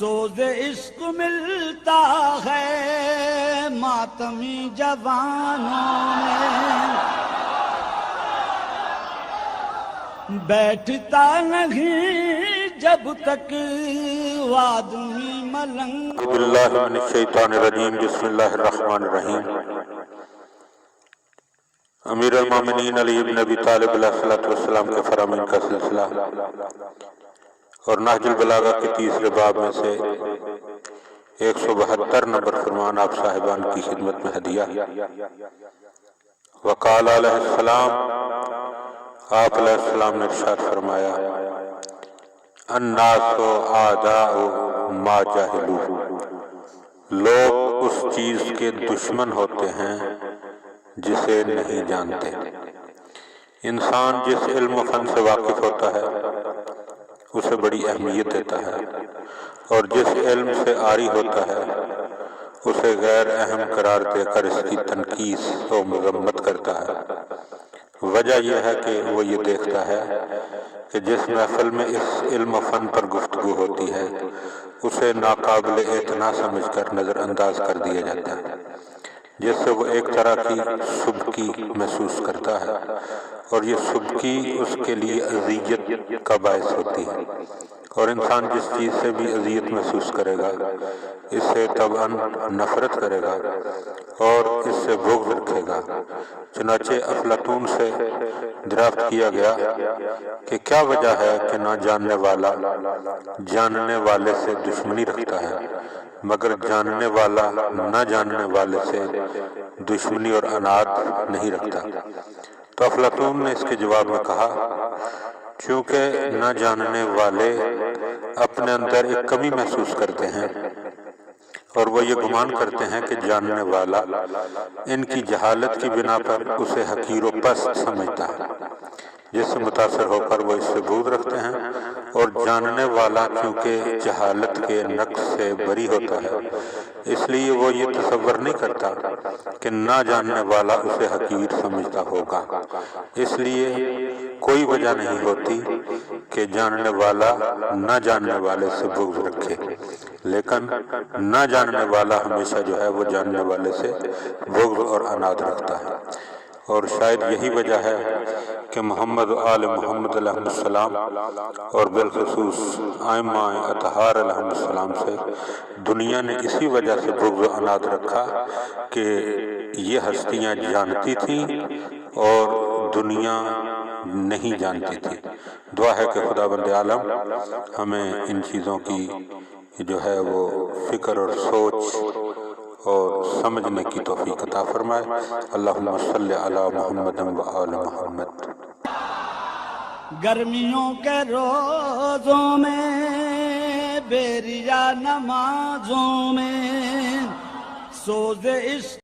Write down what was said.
سوز عشق ملتا ہے ماتمی جوانوں میں، بیٹھتا نہیں جب تک آدمی ملنگ۔ اعوذ باللہ من الشیطان الرجیم، بسم اللہ الرحمن الرحیم۔ امیر المومنین علی بن ابی طالب علیہ السلام کے فرامین کا سلسلہ اور نہج البلاغہ کے تیسرے باب میں سے 172 نمبر فرمان آپ صاحبان کی خدمت میں ہدیہ۔ وقال علیہ السلام، آپ علیہ السلام نے ارشاد فرمایا، الناس اعداء ما جاہلوا، لوگ اس چیز کے دشمن ہوتے ہیں جسے نہیں جانتے۔ انسان جس علم و فن سے واقف ہوتا ہے اسے بڑی اہمیت دیتا ہے، اور جس علم سے عاری ہوتا ہے اسے غیر اہم قرار دے کر اس کی تنقیص و مذمت کرتا ہے۔ وجہ یہ ہے کہ وہ یہ دیکھتا ہے کہ جس محفل میں اس علم و فن پر گفتگو ہوتی ہے اسے ناقابل اعتنا سمجھ کر نظر انداز کر دیا جاتا ہے، جس سے وہ ایک طرح کی سبکی محسوس کرتا ہے، اور یہ سبکی اس کے لیے اذیت کا باعث ہوتی ہے، اور انسان جس چیز سے بھی اذیت محسوس کرے گا اس سے طبعاً نفرت کرے گا اور اس سے بغض رکھے گا۔ چنانچہ افلاطون سے دریافت کیا گیا کہ کیا وجہ ہے کہ نہ جاننے والا جاننے والے سے دشمنی رکھتا ہے، مگر جاننے والا نہ جاننے والے سے دشمنی اور عناد نہیں رکھتا۔ تو افلاطون نے اس کے جواب میں کہا، چونکہ نہ جاننے والے اپنے اندر ایک کمی محسوس کرتے ہیں اور وہ یہ گمان کرتے ہیں کہ جاننے والا ان کی جہالت کی بنا پر اسے حقیر و پست سمجھتا ہے، جس سے متاثر ہو کر وہ اس سے بغض رکھتے ہیں، اور جاننے والا چونکہ جہالت کے نقص سے بری ہوتا ہے اس لیے وہ یہ تصور نہیں کرتا کہ نہ جاننے والا اسے حقیر سمجھتا ہوگا۔ اس لیے کوئی وجہ نہیں ہوتی کہ جاننے والا نہ جاننے والے سے بغض رکھے، لیکن نہ جاننے والا ہمیشہ جو ہے وہ جاننے والے سے بغض اور عناد رکھتا ہے۔ اور شاید یہی وجہ ہے کہ محمد و آل محمد علیہ السلام اور بالخصوص ائمہ اطہار علیہ السلام سے دنیا نے اسی وجہ سے بغض و عناد رکھا کہ یہ ہستیاں جانتی تھیں اور دنیا نہیں جانتی تھی۔ دعا ہے کہ خداوند عالم ہمیں ان چیزوں کی جو ہے وہ فکر اور سوچ اور سمجھنے کی توفیق عطا فرمائے۔ اللہم صلی علی محمد و آل محمد۔ گرمیوں کے روزوں میں بیریا نمازوں میں سوز عشق